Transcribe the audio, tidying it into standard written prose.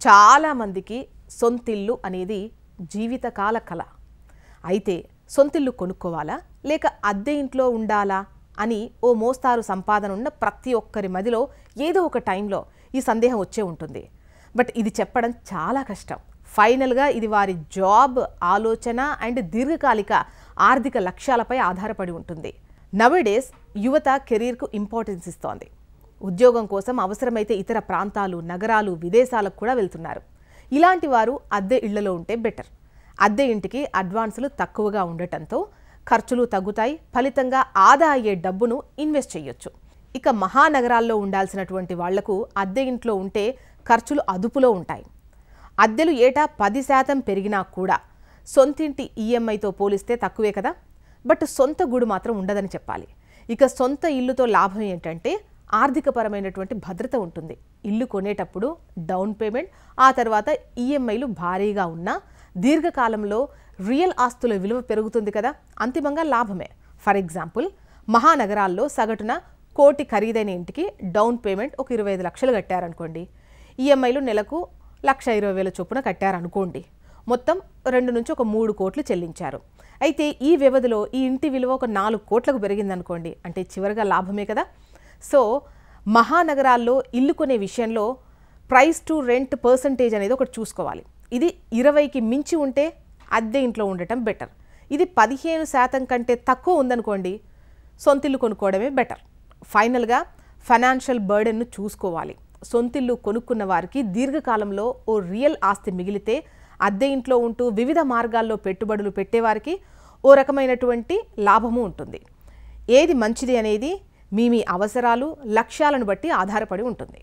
చాలామందికి సొంతిల్లు అనేది జీవితకాల కల. అయితే సొంతిల్లు కొనుక్కోవాలా లేక అద్దె ఇంట్లో ఉండాలా అని ఓ మోస్తారు సంపాదన ఉన్న ప్రతి ఒక్కరి మదిలో ఏదో ఒక టైంలో ఈ సందేహం వచ్చే ఉంటుంది. బట్ ఇది చెప్పడం చాలా కష్టం. ఫైనల్గా ఇది వారి జాబ్, ఆలోచన అండ్ దీర్ఘకాలిక ఆర్థిక లక్ష్యాలపై ఆధారపడి ఉంటుంది. నవేడేస్ యువత కెరీర్కు ఇంపార్టెన్స్ ఇస్తోంది. ఉద్యోగం కోసం అవసరమైతే ఇతర ప్రాంతాలు, నగరాలు, విదేశాలకు కూడా వెళ్తున్నారు. ఇలాంటి వారు అద్దె ఇళ్లలో ఉంటే బెటర్. అద్దె ఇంటికి అడ్వాన్సులు తక్కువగా ఉండటంతో ఖర్చులు తగ్గుతాయి. ఫలితంగా ఆదా అయ్యే డబ్బును ఇన్వెస్ట్ చేయొచ్చు. ఇక మహానగరాల్లో ఉండాల్సినటువంటి వాళ్లకు అద్దె ఇంట్లో ఉంటే ఖర్చులు అదుపులో ఉంటాయి. అద్దెలు ఏటా 10% పెరిగినా కూడా సొంతింటి ఈఎంఐతో పోలిస్తే తక్కువే కదా. బట్ సొంత గూడు మాత్రం ఉండదని చెప్పాలి. ఇక సొంత ఇల్లుతో లాభం ఏంటంటే ఆర్థికపరమైనటువంటి భద్రత ఉంటుంది. ఇల్లు కొనేటప్పుడు డౌన్ పేమెంట్, ఆ తర్వాత ఈఎంఐలు భారీగా ఉన్నా దీర్ఘకాలంలో రియల్ ఆస్తుల విలువ పెరుగుతుంది కదా, అంతిమంగా లాభమే. ఫర్ ఎగ్జాంపుల్, మహానగరాల్లో సగటున 1 కోటి ఖరీదైన ఇంటికి డౌన్ పేమెంట్ ఒక 25 లక్షలు కట్టారనుకోండి, ఈఎంఐలు నెలకు 1,20,000 చొప్పున కట్టారనుకోండి, మొత్తం 2 నుంచి 3 కోట్లు చెల్లించారు. అయితే ఈ వ్యవధిలో ఈ ఇంటి విలువ ఒక 4 కోట్లకు పెరిగిందనుకోండి, అంటే చివరిగా లాభమే కదా. సో మహానగరాల్లో ఇల్లు కొనే విషయంలో ప్రైస్ టు రెంట్ పర్సంటేజ్ అనేది ఒకటి చూసుకోవాలి. ఇది 20కి మించి ఉంటే అద్దె ఇంట్లో ఉండటం బెటర్. ఇది 15% కంటే తక్కువ ఉందనుకోండి, సొంతిల్లు కొనుక్కోవడమే బెటర్. ఫైనల్గా ఫైనాన్షియల్ బర్డెన్ను చూసుకోవాలి. సొంతిల్లు కొనుక్కున్న వారికి దీర్ఘకాలంలో ఓ రియల్ ఆస్తి మిగిలితే, అద్దె ఇంట్లో ఉంటూ వివిధ మార్గాల్లో పెట్టుబడులు పెట్టేవారికి ఓ రకమైనటువంటి లాభము ఉంటుంది. ఏది మంచిది అనేది మీ అవసరాలు, లక్ష్యాలను బట్టి ఆధారపడి ఉంటుంది.